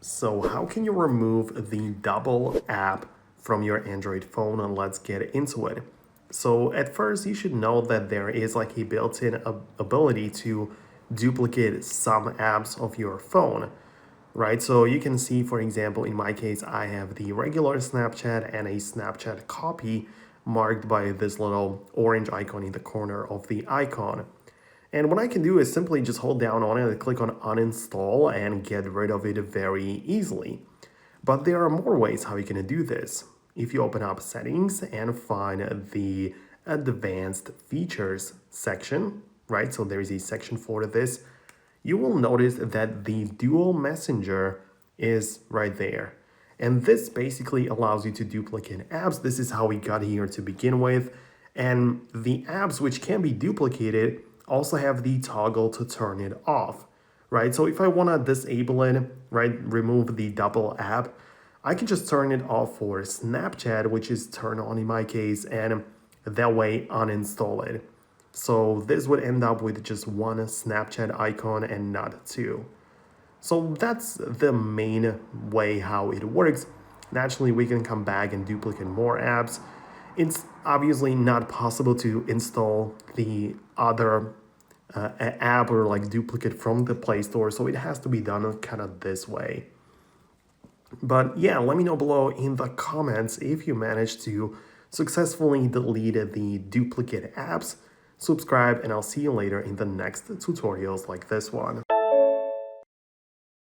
So how can you remove the double app from your Android phone? And let's get into it. So at first you should know that there is like a built-in ability to duplicate some apps of your phone, right? So you can see, for example, in my case, I have the regular Snapchat and a Snapchat copy marked by this little orange icon in the corner of the icon. And what I can do is simply just hold down on it and click on uninstall and get rid of it very easily. But there are more ways how you can do this. If you open up settings and find the advanced features section, right? So there is a section for this. You will notice that the dual messenger is right there. And this basically allows you to duplicate apps. This is how we got here to begin with. And the apps which can be duplicated also have the toggle to turn it off, right? So if I want to disable it, right, remove the double app, I can just turn it off for Snapchat, which is turned on in my case, and that way uninstall it. So this would end up with just one Snapchat icon and not two. So that's the main way how it works. Naturally, we can come back and duplicate more apps. It's obviously not possible to install the other app or like duplicate from the Play Store, so it has to be done kind of this way. But yeah, let me know below in the comments if you managed to successfully delete the duplicate apps. Subscribe, and I'll see you later in the next tutorials like this one.